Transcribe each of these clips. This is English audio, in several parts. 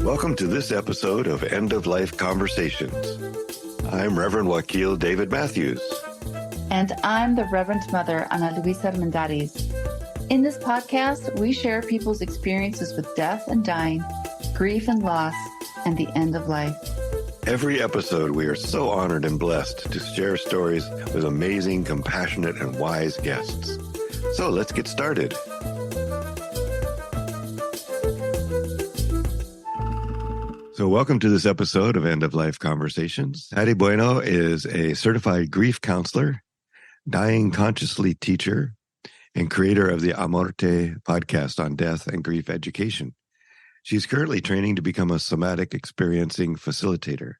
Welcome to this episode of End of Life Conversations. I'm Reverend Wakil David Matthews. And I'm the Reverend Mother Ana Luisa Armendariz. In this podcast, we share people's experiences with death and dying, grief and loss, and the end of life. Every episode, we are so honored and blessed to share stories with amazing, compassionate, and wise guests. So let's get started. So welcome to this episode of End of Life Conversations. Patty Bueno is a certified grief counselor, dying consciously teacher, and creator of the Amorté podcast on death and grief education. She's currently training to become a somatic experiencing facilitator.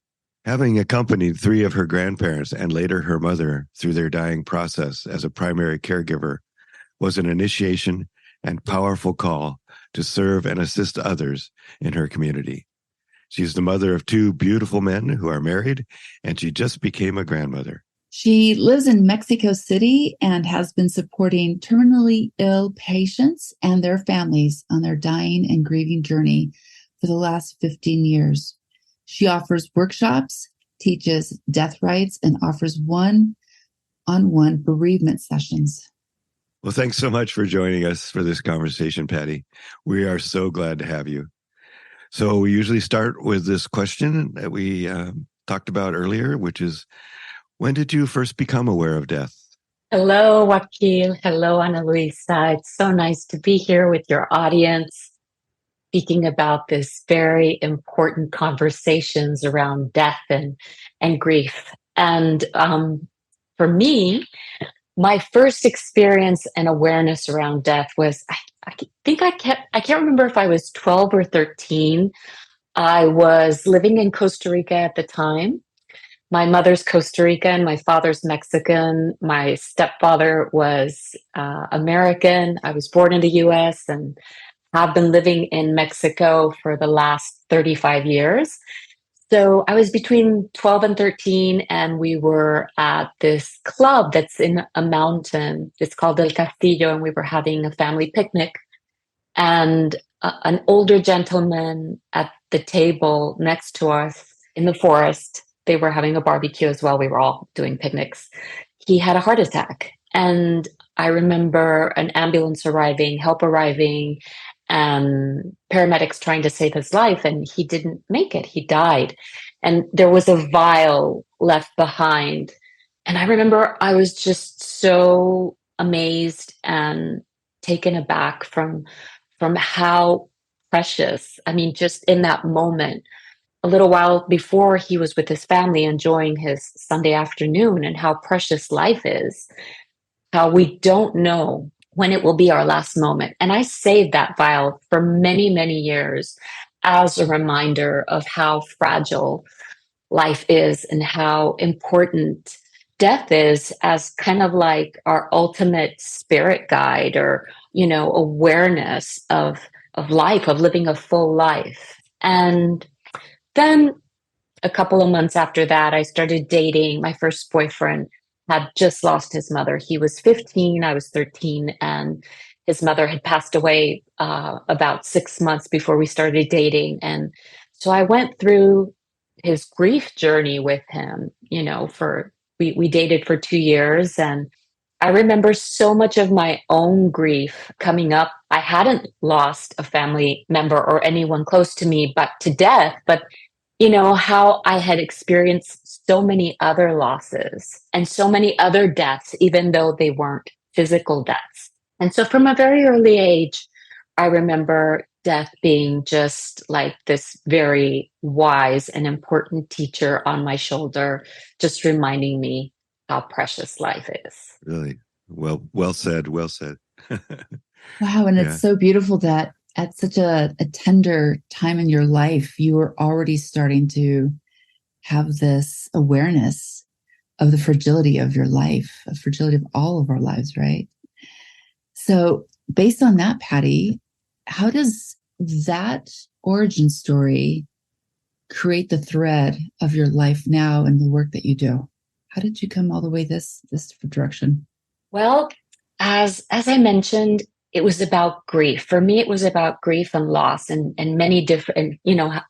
Having accompanied 3 of her grandparents and later her mother through their dying process as a primary caregiver was an initiation and powerful call to serve and assist others in her community. She's the mother of 2 beautiful men who are married, and she just became a grandmother. She lives in Mexico City and has been supporting terminally ill patients and their families on their dying and grieving journey for the last 15 years. She offers workshops, teaches Death Rites, and offers one-on-one bereavement sessions. Well, thanks so much for joining us for this conversation, Patty. We are so glad to have you. So we usually start with this question that we talked about earlier, which is, when did you first become aware of death? Hello, Wakil. Hello, Ana Luisa. It's so nice to be here with your audience, speaking about this very important conversations around death and grief. And for me, my first experience and awareness around death was, I can't remember if I was 12 or 13. I was living in Costa Rica at the time. My mother's Costa Rican, my father's Mexican. My stepfather was American. I was born in the US and have been living in Mexico for the last 35 years. So I was between 12 and 13, and we were at this club that's in a mountain. It's called El Castillo, and we were having a family picnic. And an older gentleman at the table next to us in the forest, they were having a barbecue as well. We were all doing picnics. He had a heart attack. And I remember an ambulance arriving, help arriving, and paramedics trying to save his life, and he didn't make it. He died. And there was a vial left behind. And I remember I was just so amazed and taken aback from how precious, just in that moment, a little while before he was with his family enjoying his Sunday afternoon, and how precious life is, how we don't know when it will be our last moment. And I saved that vial for many, many years as a reminder of how fragile life is and how important death is as kind of like our ultimate spirit guide, or, awareness of life, of living a full life. And then a couple of months after that, I started dating. My first boyfriend had just lost his mother. He was 15, I was 13, and his mother had passed away about 6 months before we started dating. And so I went through his grief journey with him, we dated for 2 years. And I remember so much of my own grief coming up. I hadn't lost a family member or anyone close to me, but to death. But how I had experienced so many other losses and so many other deaths, even though they weren't physical deaths. And so from a very early age, I remember death being just like this very wise and important teacher on my shoulder, just reminding me how precious life is. Really? Well said. Well said. Wow. And it's so beautiful that at such a tender time in your life, you were already starting to have this awareness of the fragility of your life, the fragility of all of our lives, right? So based on that, Patty, how does that origin story create the thread of your life now and the work that you do? How did you come all the way this direction? Well, as I mentioned, it was about grief. For me, it was about grief and loss and many different,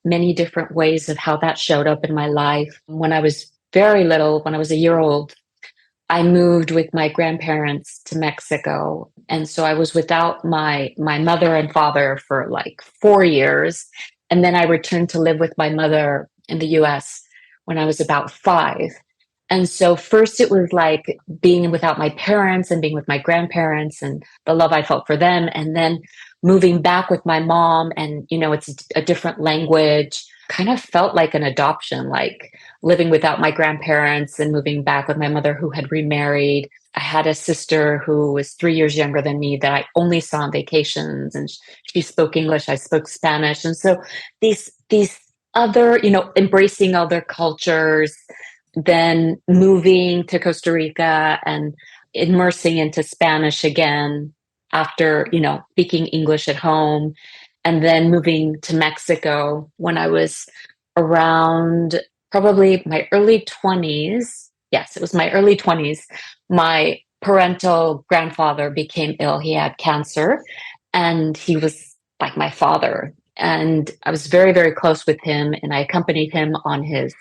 many different ways of how that showed up in my life. When I was very little, when I was a year old, I moved with my grandparents to Mexico. And so I was without my mother and father for like 4 years. And then I returned to live with my mother in the US when I was about 5. And so first it was like being without my parents and being with my grandparents and the love I felt for them. And then moving back with my mom, and, it's a different language, kind of felt like an adoption, like living without my grandparents and moving back with my mother who had remarried. I had a sister who was 3 years younger than me that I only saw on vacations, and she spoke English, I spoke Spanish. And so these other, embracing other cultures, then moving to Costa Rica and immersing into Spanish again after, speaking English at home, and then moving to Mexico when I was around probably my early 20s. Yes, it was my early 20s. My parental grandfather became ill. He had cancer, and he was like my father. And I was very, very close with him, and I accompanied him on his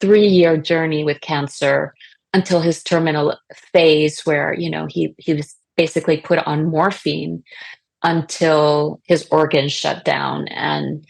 3-year journey with cancer until his terminal phase, where he was basically put on morphine until his organs shut down, and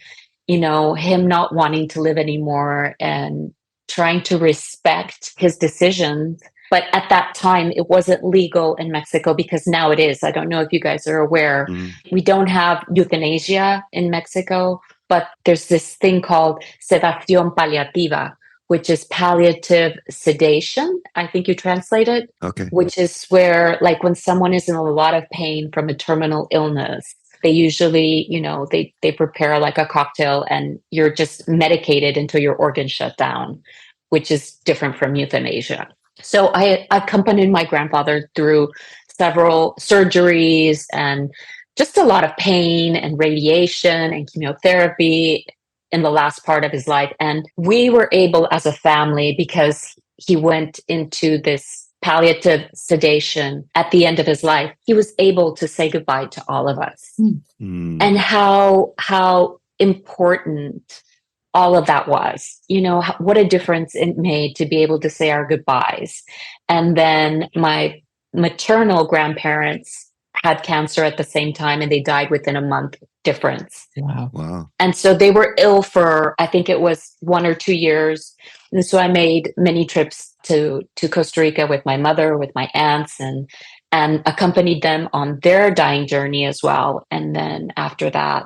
him not wanting to live anymore and trying to respect his decisions. But at that time, it wasn't legal in Mexico, because now it is. I don't know if you guys are aware. We don't have euthanasia in Mexico, but there's this thing called sedación paliativa, which is palliative sedation. I think you translate it. Okay. Which is where, like, when someone is in a lot of pain from a terminal illness, they usually, they prepare like a cocktail and you're just medicated until your organs shut down, which is different from euthanasia. So I accompanied my grandfather through several surgeries and just a lot of pain and radiation and chemotherapy in the last part of his life. And we were able as a family, because he went into this palliative sedation at the end of his life, he was able to say goodbye to all of us. And how important all of that was, what a difference it made to be able to say our goodbyes. And then my maternal grandparents had cancer at the same time, and they died within a month difference. Wow. And so they were ill for, I think it was 1 or 2 years. And so I made many trips to Costa Rica with my mother, with my aunts, and accompanied them on their dying journey as well. And then after that,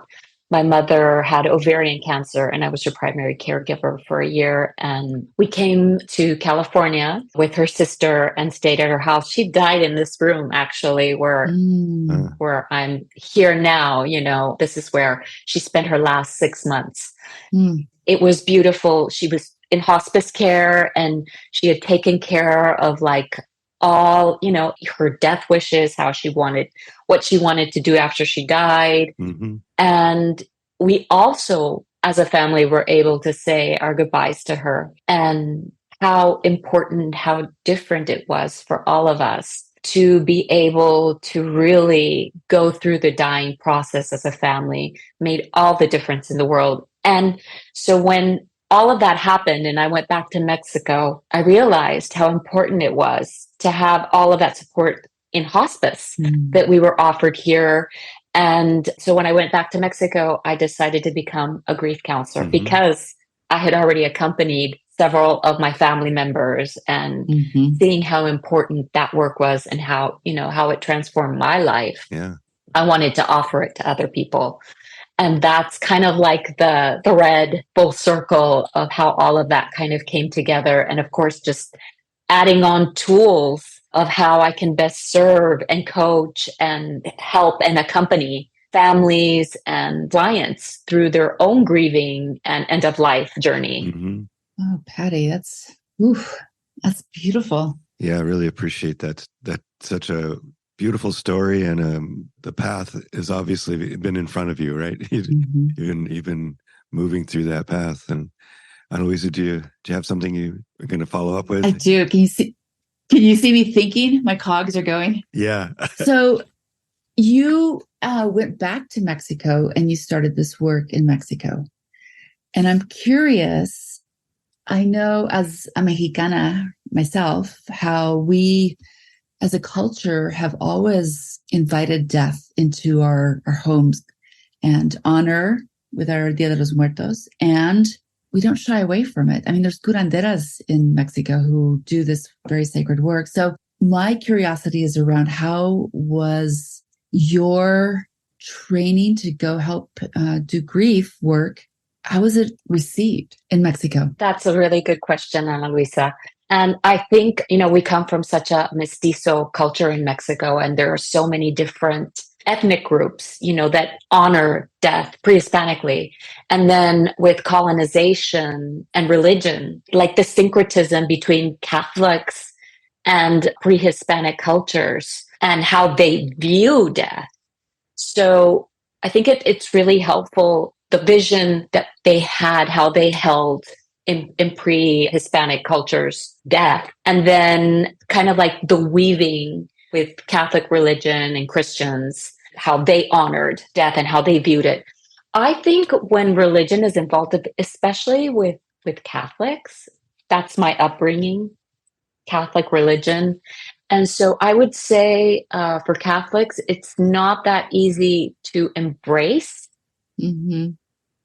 my mother had ovarian cancer, and I was her primary caregiver for a year. And we came to California with her sister and stayed at her house. She died in this room, actually, where I'm here now. This is where she spent her last 6 months. It was beautiful. She was in hospice care, and she had taken care of like all, her death wishes, what she wanted to do after she died. And we also, as a family, were able to say our goodbyes to her, and how important, how different it was for all of us to be able to really go through the dying process as a family made all the difference in the world. And so when all of that happened and I went back to Mexico, I realized how important it was to have all of that support in hospice that we were offered here. And so when I went back to Mexico, I decided to become a grief counselor because I had already accompanied several of my family members, and seeing how important that work was and how it transformed my life. I wanted to offer it to other people. And that's kind of like the thread, full circle of how all of that kind of came together. And of course, just adding on tools of how I can best serve and coach and help and accompany families and clients through their own grieving and end of life journey. Oh, Patty, that's beautiful. Yeah, I really appreciate that. That's such a beautiful story, and the path has obviously been in front of you, right? You've been moving through that path. And Ana-Luisa, do you have something you are going to follow up with? I do. Can you see me thinking? My cogs are going. Yeah. So you went back to Mexico and you started this work in Mexico. And I'm curious, I know as a Mexicana myself, how we as a culture have always invited death into our homes and honor with our Dia de los Muertos. And we don't shy away from it. I mean, there's curanderas in Mexico who do this very sacred work. So my curiosity is around how was your training to go help do grief work? How was it received in Mexico? That's a really good question, Ana Luisa. And I think, we come from such a mestizo culture in Mexico, and there are so many different ethnic groups, that honor death pre-Hispanically. And then with colonization and religion, like the syncretism between Catholics and pre-Hispanic cultures and how they view death. So I think it's really helpful, the vision that they had, how they held in pre-Hispanic cultures death, and then kind of like the weaving with Catholic religion and Christians, how they honored death and how they viewed it. I think when religion is involved, especially with Catholics, that's my upbringing, Catholic religion. And so I would say for Catholics, it's not that easy to embrace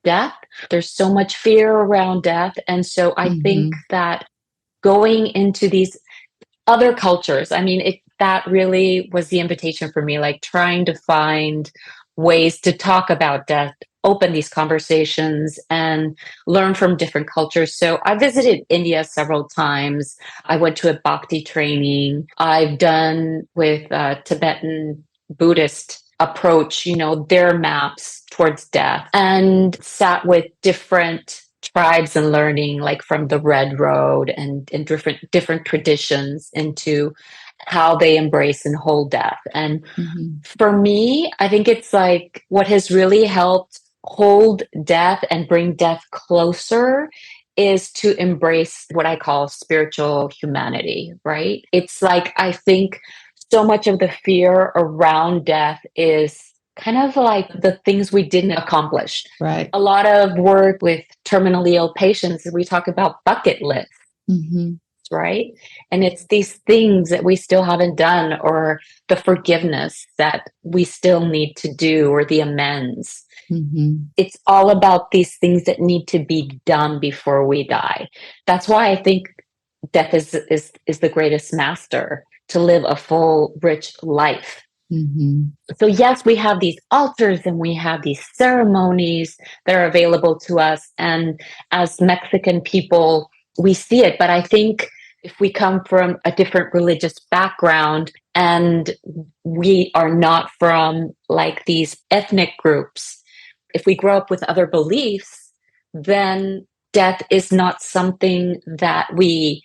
death. There's so much fear around death. And so I think that going into these other cultures, I mean, that really was the invitation for me, like trying to find ways to talk about death, open these conversations and learn from different cultures. So I visited India several times. I went to a bhakti training. I've done with Tibetan Buddhist approach, their maps towards death, and sat with different tribes and learning, like from the Red Road and different traditions into how they embrace and hold death. And for me, I think it's like what has really helped hold death and bring death closer is to embrace what I call spiritual humanity, right? It's like, I think so much of the fear around death is kind of like the things we didn't accomplish. Right. A lot of work with terminally ill patients, we talk about bucket lists, right? And it's these things that we still haven't done, or the forgiveness that we still need to do, or the amends. It's all about these things that need to be done before we die. That's why I think death is the greatest master to live a full, rich life. So yes, we have these altars and we have these ceremonies that are available to us. And as Mexican people, we see it. But I think if we come from a different religious background and we are not from like these ethnic groups, if we grow up with other beliefs, then death is not something that we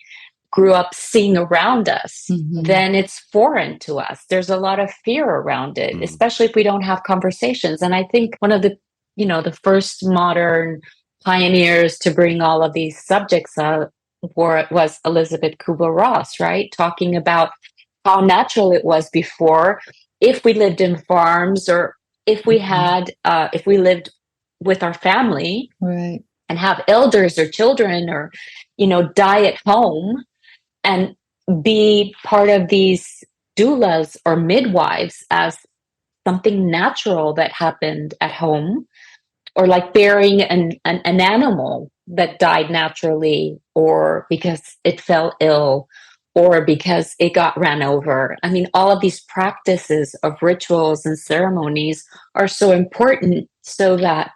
grew up seeing around us, then it's foreign to us. There's a lot of fear around it, especially if we don't have conversations. And I think one of the, the first modern pioneers to bring all of these subjects was Elizabeth Kubler-Ross, right? Talking about how natural it was before, if we lived in farms, or if we had, if we lived with our family, right, and have elders or children, or, die at home, and be part of these doulas or midwives as something natural that happened at home, or like burying an animal that died naturally, or because it fell ill, or because it got ran over. I mean, all of these practices of rituals and ceremonies are so important so that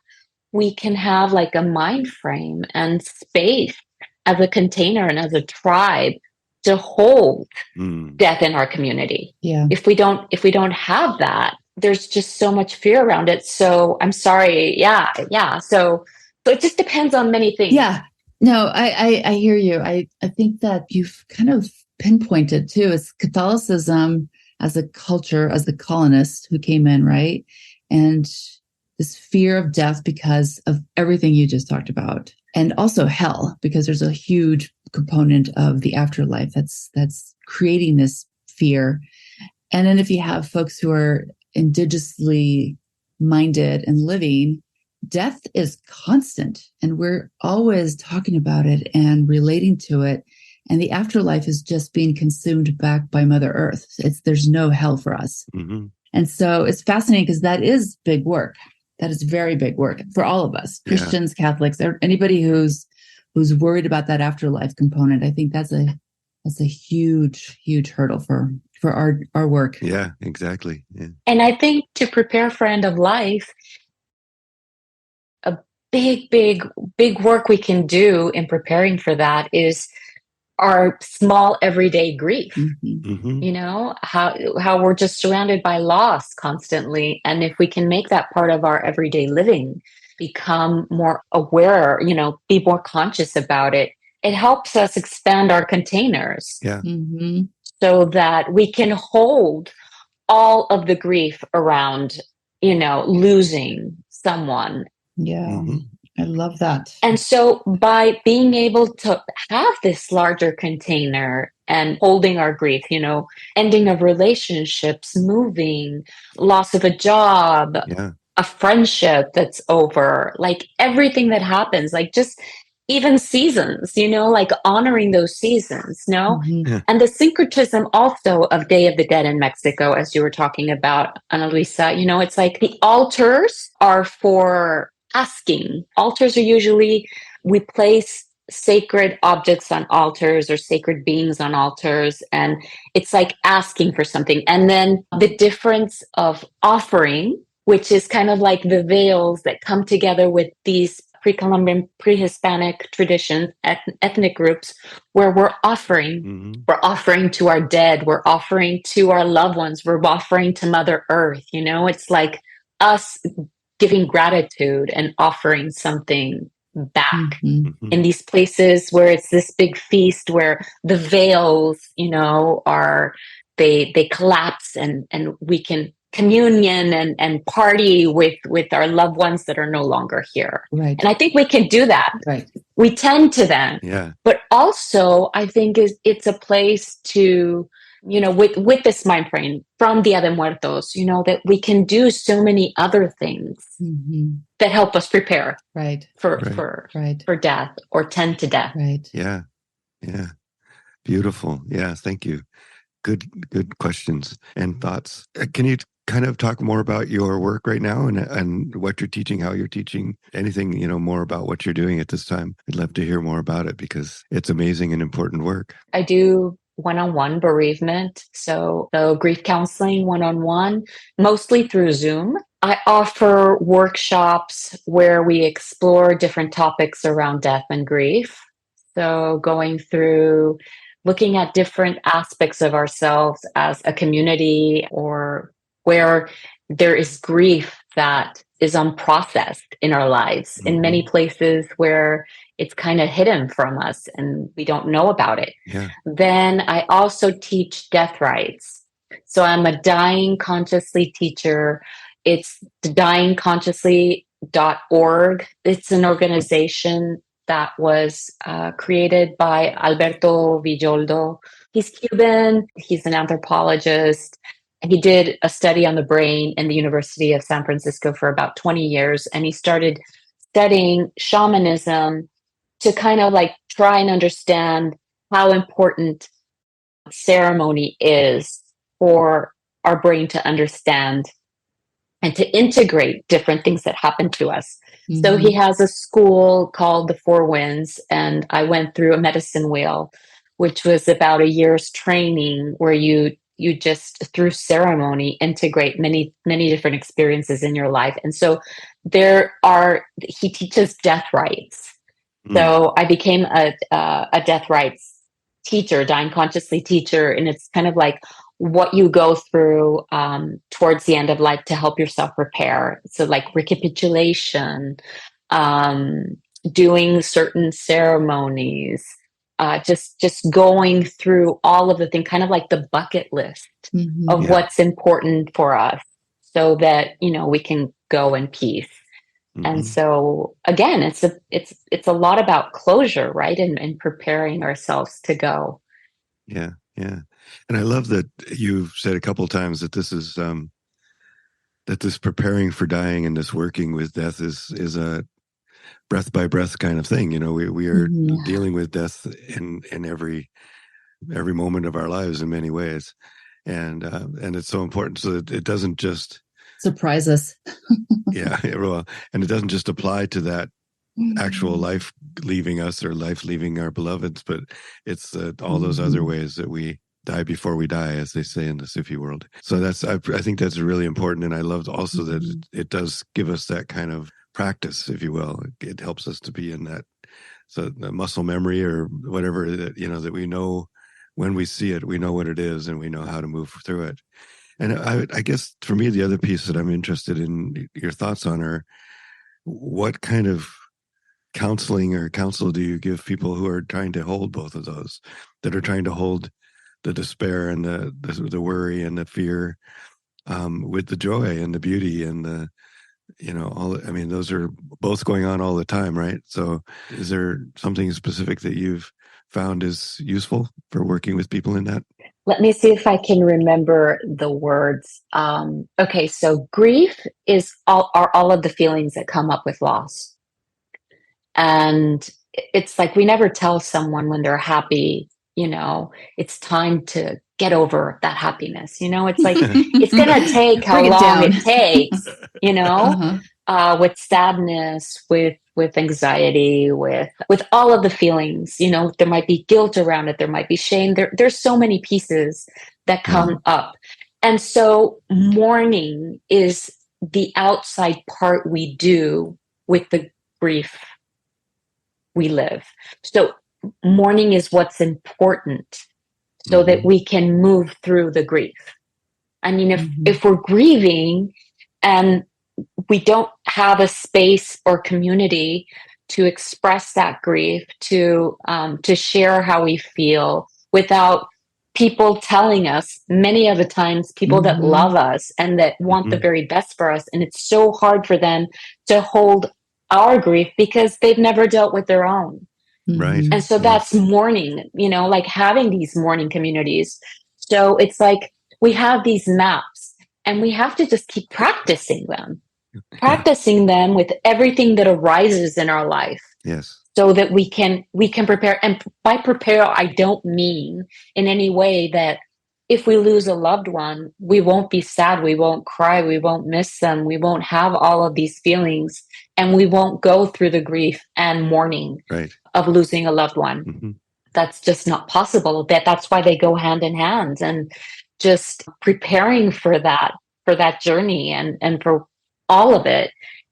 we can have like a mind frame and space as a container and as a tribe to hold death in our community. Yeah. If we don't have that, there's just so much fear around it. So I'm sorry. Yeah. So it just depends on many things. Yeah. No, I hear you. I think that you've kind of pinpointed too. It's Catholicism as a culture, as the colonists who came in, right? And this fear of death because of everything you just talked about. And also hell, because there's a huge component of the afterlife that's creating this fear. And then if you have folks who are indigenously minded and living, death is constant, and we're always talking about it and relating to it. And the afterlife is just being consumed back by Mother Earth. There's no hell for us. Mm-hmm. And so it's fascinating because that is big work. That is very big work for all of us, Christians, Catholics, anybody who's worried about that afterlife component. I think that's a huge, huge hurdle for our work. Yeah, exactly. Yeah. And I think to prepare for end of life, a big work we can do in preparing for that is our small everyday grief. Mm-hmm. Mm-hmm. How we're just surrounded by loss constantly. And if we can make that part of our everyday living, become more aware, be more conscious about it, it helps us expand our containers. Yeah. Mm-hmm. So that we can hold all of the grief around, losing someone. Yeah. Mm-hmm. I love that. And so by being able to have this larger container and holding our grief, ending of relationships, moving, loss of a job, a friendship that's over, like everything that happens, like just even seasons, like honoring those seasons, Mm-hmm. Yeah. And the syncretism also of Day of the Dead in Mexico, as you were talking about, Ana Luisa, it's like the altars are for asking. Altars are usually, we place sacred objects on altars or sacred beings on altars, and it's like asking for something. And then the difference of offering, which is kind of like the veils that come together with these pre-Columbian, pre-Hispanic traditions, ethnic groups, where we're offering to our dead, we're offering to our loved ones, we're offering to Mother Earth. It's like us giving gratitude and offering something back in these places where it's this big feast where the veils, they collapse and we can communion and party with our loved ones that are no longer here. Right. And I think we can do that. Right. We tend to then. Yeah. But also I think it's a place to, with this mind frame from Dia de Muertos, that we can do so many other things that help us prepare for death or tend to death. Right. Yeah. Yeah. Beautiful. Yeah. Thank you. Good questions and thoughts. Can you kind of talk more about your work right now and what you're teaching, how you're teaching, anything, more about what you're doing at this time? I'd love to hear more about it because it's amazing and important work. I do one-on-one bereavement. So grief counseling one-on-one, mostly through Zoom. I offer workshops where we explore different topics around death and grief. So going through looking at different aspects of ourselves as a community or where there is grief that is unprocessed in our lives, in many places where it's kind of hidden from us and we don't know about it. Yeah. Then I also teach Death Rites. So I'm a dying consciously teacher. It's dyingconsciously.org. It's an organization that was created by Alberto Villoldo. He's Cuban. He's an anthropologist. He did a study on the brain in the University of San Francisco for about 20 years. And he started studying shamanism to kind of like try and understand how important ceremony is for our brain to understand and to integrate different things that happen to us. So he has a school called the Four Winds, and I went through a medicine wheel, which was about a year's training where you just through ceremony integrate many different experiences in your life. And so he teaches Death Rites. So I became a Death Rites teacher, dying consciously teacher, and it's kind of like what you go through towards the end of life to help yourself prepare. So like recapitulation, doing certain ceremonies, just going through all of the things, kind of like the bucket list of what's important for us so that, we can go in peace. And so again, it's a lot about closure, right? And preparing ourselves to go. Yeah. Yeah. And I love that you've said a couple of times that this is that this preparing for dying and this working with death is a breath by breath kind of thing. We are dealing with death in every moment of our lives in many ways, and it's so important so that it doesn't just surprise us. Well, and it doesn't just apply to that actual life leaving us or life leaving our beloveds, but it's all those other ways that we die before we die, as they say in the Sufi world. So I think that's really important, and I love also that it does give us that kind of practice, if you will. It helps us to be in that, so the muscle memory or whatever that that we know when we see it, we know what it is, and we know how to move through it. And I guess for me, the other piece that I'm interested in your thoughts on are, what kind of counseling or counsel do you give people who are trying to hold both of those, that are trying to hold the despair and the worry and the fear with the joy and the beauty and the those are both going on all the time, right? So is there something specific that you've found is useful for working with people in that? Let me see if I can remember the words. Okay, so grief are all of the feelings that come up with loss. And it's like we never tell someone when they're happy, it's time to get over that happiness. It's like, it's going to take how long it takes, with sadness, with anxiety, with all of the feelings. There might be guilt around it. There might be shame. There's so many pieces that come up. And so mourning is the outside part we do with the grief we live. So mourning is what's important so that we can move through the grief. I mean, if we're grieving and we don't have a space or community to express that grief, to share how we feel without people telling us, many of the times people that love us and that want the very best for us. And it's so hard for them to hold our grief because they've never dealt with their own. Right. And so that's mourning, like having these mourning communities. So it's like we have these maps and we have to just keep practicing them with everything that arises in our life. Yes. So that we can prepare. And by prepare, I don't mean in any way that if we lose a loved one, we won't be sad, we won't cry, we won't miss them, we won't have all of these feelings, and we won't go through the grief and mourning of losing a loved one. That's just not possible. That's why they go hand in hand, and just preparing for that journey and for all of it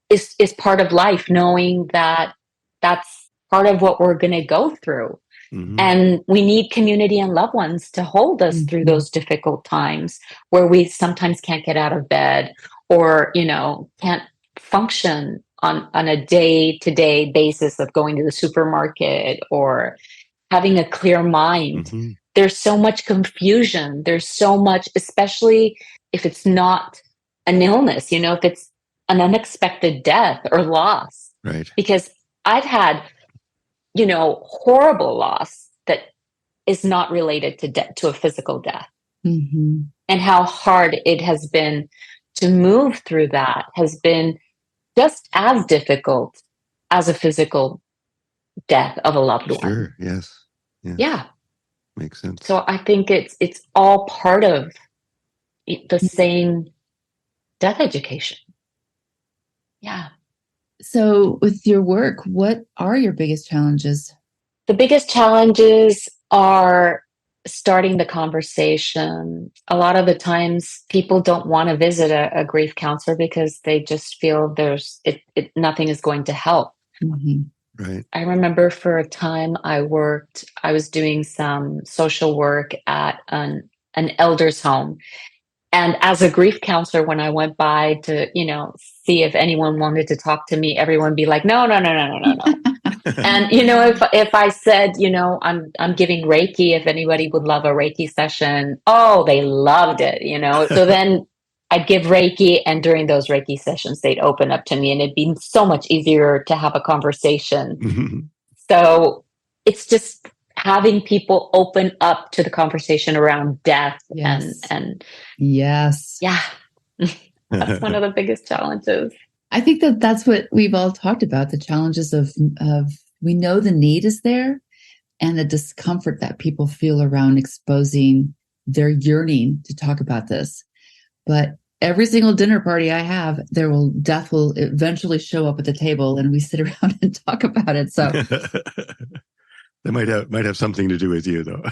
is part of life, knowing that that's part of what we're going to go through. And we need community and loved ones to hold us through those difficult times where we sometimes can't get out of bed or, can't function on a day-to-day basis of going to the supermarket or having a clear mind. There's so much confusion. There's so much, especially if it's not an illness, if it's an unexpected death or loss. Right. Because I've had horrible loss that is not related to a physical death. And how hard it has been to move through that has been just as difficult as a physical death of a loved one. Sure, yes. Yeah. Makes sense. So I think it's all part of the same death education. Yeah. So with your work, what are your biggest challenges? The biggest challenges are starting the conversation. A lot of the times people don't want to visit a grief counselor because they just feel nothing is going to help. Right. I remember for a time I was doing some social work at an elder's home. And as a grief counselor, when I went by to, see if anyone wanted to talk to me, everyone would be like, no. And, if I said, I'm giving Reiki, if anybody would love a Reiki session, oh, they loved it, So then I'd give Reiki, and during those Reiki sessions, they'd open up to me and it'd be so much easier to have a conversation. So it's just having people open up to the conversation around death and yes. Yeah. That's one of the biggest challenges. I think that that's what we've all talked about, the challenges of we know the need is there and the discomfort that people feel around exposing their yearning to talk about this. But every single dinner party I have, death will eventually show up at the table and we sit around and talk about it. So that might have something to do with you, though.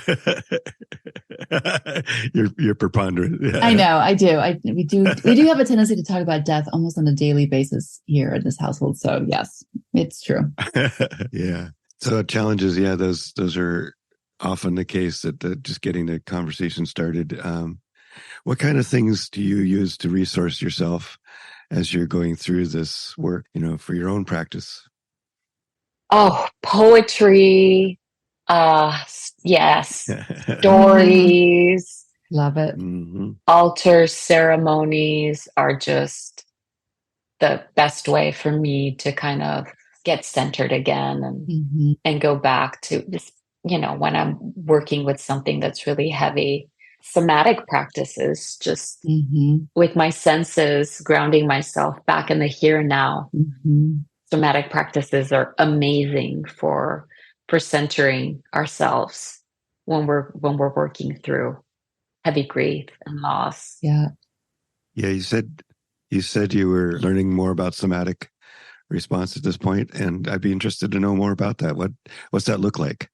You're preponderant. Yeah. I know, I do. We do have a tendency to talk about death almost on a daily basis here in this household. So yes, it's true. Yeah. So challenges, yeah, those are often the case that just getting the conversation started. What kind of things do you use to resource yourself as you're going through this work, for your own practice? Oh, poetry. Yes. Stories. Love it. Mm-hmm. Altar ceremonies are just the best way for me to kind of get centered again and go back to this, when I'm working with something that's really heavy. Somatic practices, just with my senses, grounding myself back in the here and now. Somatic practices are amazing for centering ourselves when we're working through heavy grief and loss. Yeah. You said you were learning more about somatic response at this point, and I'd be interested to know more about that. What's that look like?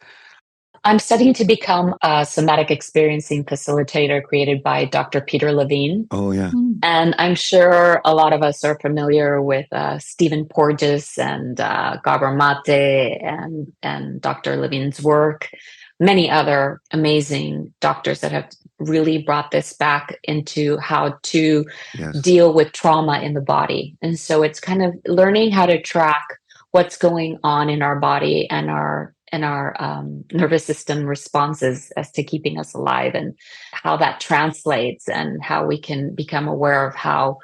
I'm studying to become a somatic experiencing facilitator created by Dr. Peter Levine. Oh, yeah. And I'm sure a lot of us are familiar with Stephen Porges and Gabor Mate and Dr. Levine's work. Many other amazing doctors that have really brought this back into how to deal with trauma in the body. And so it's kind of learning how to track what's going on in our body and our nervous system responses as to keeping us alive, and how that translates, and how we can become aware of how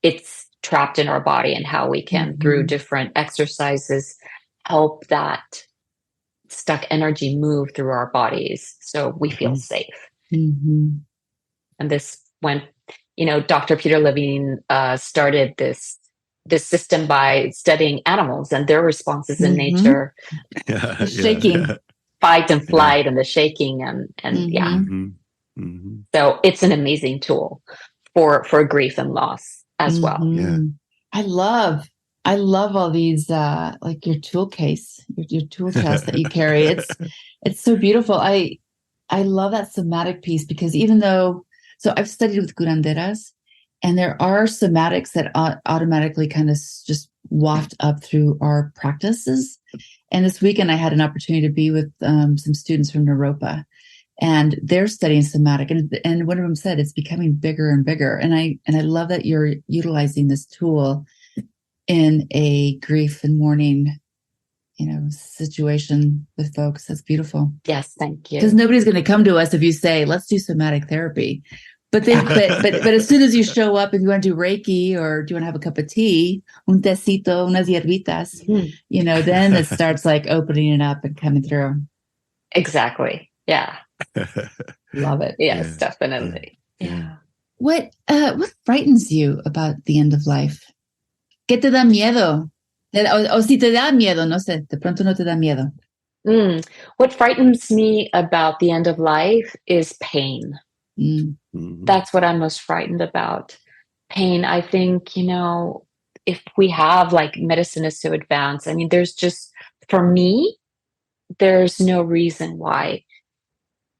it's trapped in our body, and how we can, through different exercises, help that stuck energy move through our bodies so we feel safe. And this went, Dr. Peter Levine started this system by studying animals and their responses in nature, the shaking, fight and flight, and the shaking, and So it's an amazing tool for grief and loss as well. Yeah, I love all these like your tool case, your tool chest that you carry. It's so beautiful. I love that somatic piece, because even though, so I've studied with curanderas, and there are somatics that automatically kind of just waft up through our practices. And this weekend, I had an opportunity to be with some students from Naropa, and they're studying somatic. And one of them said it's becoming bigger and bigger. And I love that you're utilizing this tool in a grief and mourning, situation with folks. That's beautiful. Yes, thank you. Because nobody's going to come to us if you say, let's do somatic therapy. But as soon as you show up, if you want to do Reiki, or do you want to have a cup of tea, un tecito, unas hierbitas, then it starts like opening it up and coming through. Exactly. Yeah. Love it. Yes, definitely. Yeah. What frightens you about the end of life? ¿Qué te da miedo? O si te da miedo, no sé, de pronto no te da miedo. What frightens me about the end of life is pain. That's what I'm most frightened about. Pain. I think, if we have, like, medicine is so advanced, I mean, for me, there's no reason why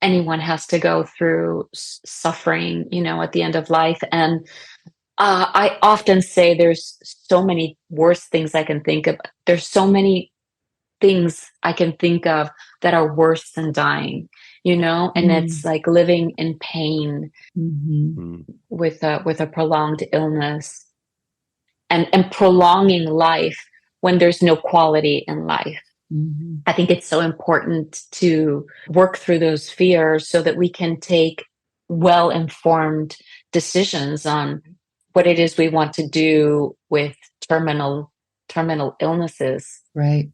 anyone has to go through suffering, at the end of life. And I often say there's so many worse things I can think of. There's so many things I can think of that are worse than dying, and it's like living in pain with a prolonged illness, and prolonging life when there's no quality in life. I think it's so important to work through those fears so that we can take well-informed decisions on what it is we want to do with terminal illnesses. Right.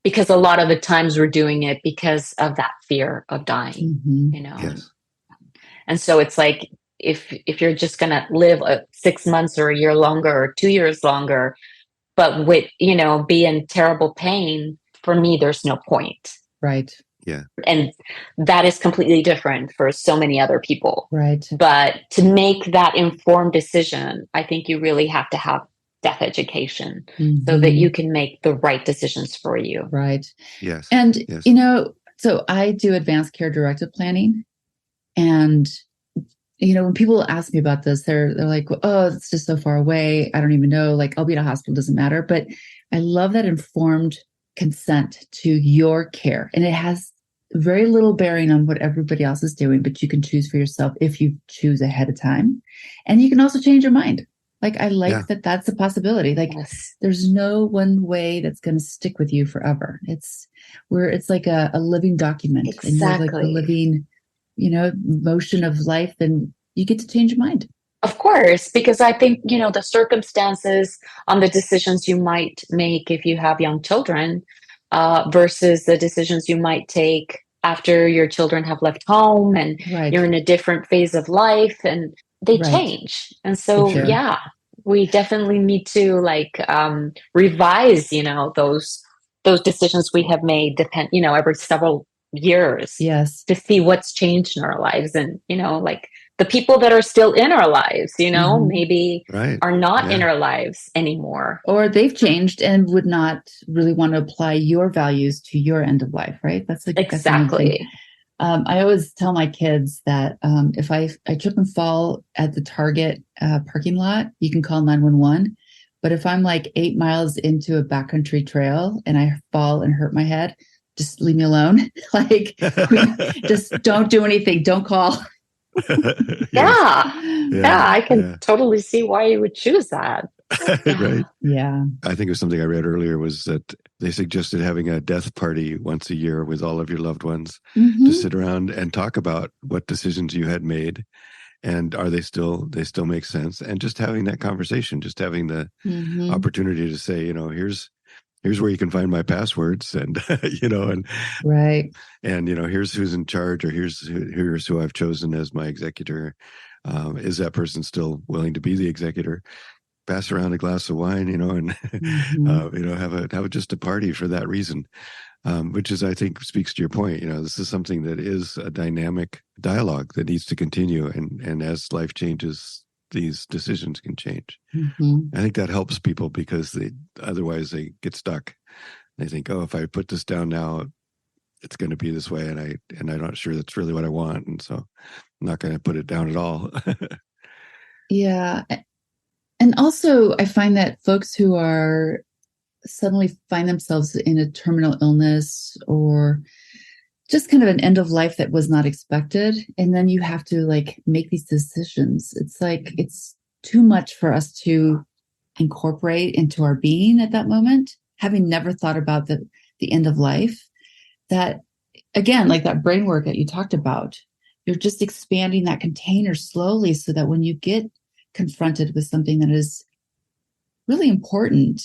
Because a lot of the times we're doing it because of that fear of dying, Yes. And so it's like, if you're just going to live 6 months or a year longer or 2 years longer, but with, be in terrible pain, for me, there's no point. Right. Yeah. And that is completely different for so many other people. Right. But to make that informed decision, I think you really have to have death education so that you can make the right decisions for you. Right. Yes. And, yes. So I do advanced care directive planning. And, when people ask me about this, they're like, oh, it's just so far away. I don't even know. Like, I'll be at a hospital, doesn't matter. But I love that informed consent to your care. And it has very little bearing on what everybody else is doing, but you can choose for yourself if you choose ahead of time. And you can also change your mind. Like, I like that that's a possibility. Like, there's no one way that's going to stick with you forever. It's like a living document. Exactly. And you're like the living, motion of life, and you get to change your mind. Of course, because I think, the circumstances on the decisions you might make if you have young children versus the decisions you might take after your children have left home and you're in a different phase of life, and they change. And so, we definitely need to revise, those decisions we have made every several years. Yes. To see what's changed in our lives. And, the people that are still in our lives, maybe are not in our lives anymore. Or they've changed and would not really want to apply your values to your end of life, right? That's exactly. I always tell my kids that if I trip and fall at the Target parking lot, you can call 911. But if I'm like 8 miles into a backcountry trail and I fall and hurt my head, just leave me alone. Just don't do anything. Don't call. I can totally see why you would choose that. Right. Yeah. I think it was something I read earlier was that they suggested having a death party once a year with all of your loved ones to sit around and talk about what decisions you had made and they still make sense, and just having that conversation, just having the opportunity to say, here's where you can find my passwords, and and right, and here's who's in charge, or here's who I've chosen as my executor. Is that person still willing to be the executor? Pass around a glass of wine, and have just a party for that reason, which is, I think, speaks to your point. This is something that is a dynamic dialogue that needs to continue, and as life changes, these decisions can change. I think that helps people, because otherwise they get stuck. They think, oh, if I put this down now, it's going to be this way, and I'm not sure that's really what I want, and so I'm not going to put it down at all. Yeah. And also, I find that folks who are suddenly find themselves in a terminal illness or just kind of an end of life that was not expected, and then you have to make these decisions. It's like it's too much for us to incorporate into our being at that moment, having never thought about the end of life. That, again, like that brain work that you talked about, you're just expanding that container slowly so that when you get confronted with something that is really important,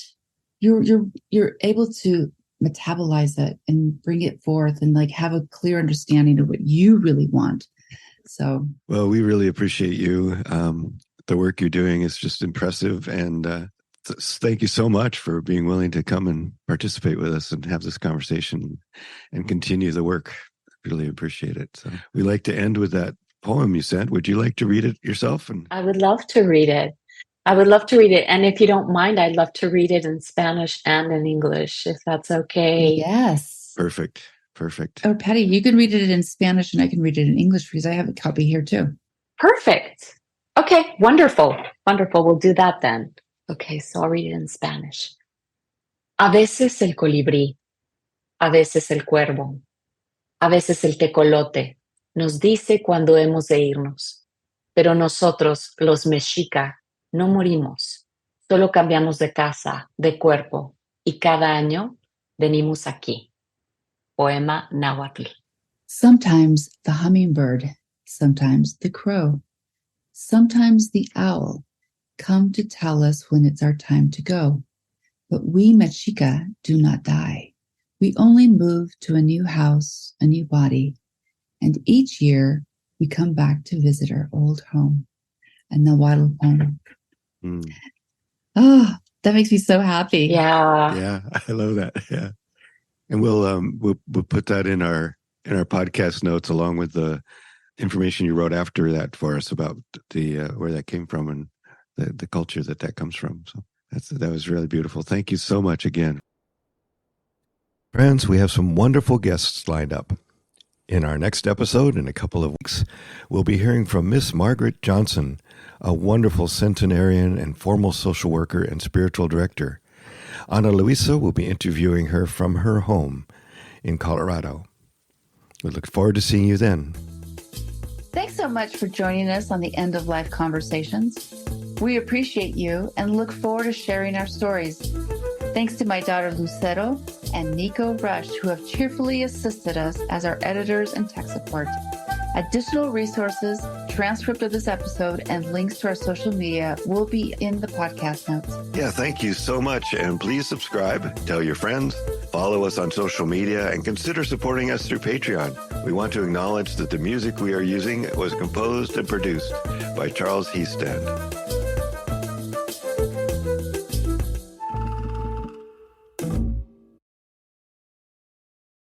you're able to metabolize it and bring it forth and have a clear understanding of what you really want. So, well, we really appreciate you. The work you're doing is just impressive, and thank you so much for being willing to come and participate with us and have this conversation and continue the work. Really appreciate it. So we like to end with that poem you sent. Would you like to read it yourself? And I would love to read it. And if you don't mind, I'd love to read it in Spanish and in English, if that's okay. Yes. Perfect. Oh, Patty, you can read it in Spanish and I can read it in English, because I have a copy here too. Perfect. Okay, wonderful. We'll do that then. Okay, so I'll read it in Spanish. A veces el colibrí, a veces el cuervo, a veces el tecolote nos dice cuándo hemos de irnos, pero nosotros, los mexica, no morimos, solo cambiamos de casa, de cuerpo, y cada año venimos aquí. Poema Nahuatl. Sometimes the hummingbird, sometimes the crow, sometimes the owl come to tell us when it's our time to go. But we Mexica do not die. We only move to a new house, a new body, and each year we come back to visit our old home. and Nahuatl. Mm. Oh, that makes me so happy. Yeah. I love that. Yeah. And we'll put that in our podcast notes along with the information you wrote after that for us about the where that came from and the culture that comes from. So that was really beautiful. Thank you so much again. Friends, we have some wonderful guests lined up. In our next episode, in a couple of weeks, we'll be hearing from Miss Margaret Johnson, a wonderful centenarian and formal social worker and spiritual director. Ana Luisa will be interviewing her from her home in Colorado. We look forward to seeing you then. Thanks so much for joining us on the End of Life Conversations. We appreciate you and look forward to sharing our stories. Thanks to my daughter Lucero and Nico Rush, who have cheerfully assisted us as our editors and tech support. Additional resources, transcript of this episode, and links to our social media will be in the podcast notes. Yeah, thank you so much. And please subscribe, tell your friends, follow us on social media, and consider supporting us through Patreon. We want to acknowledge that the music we are using was composed and produced by Charles Heastand.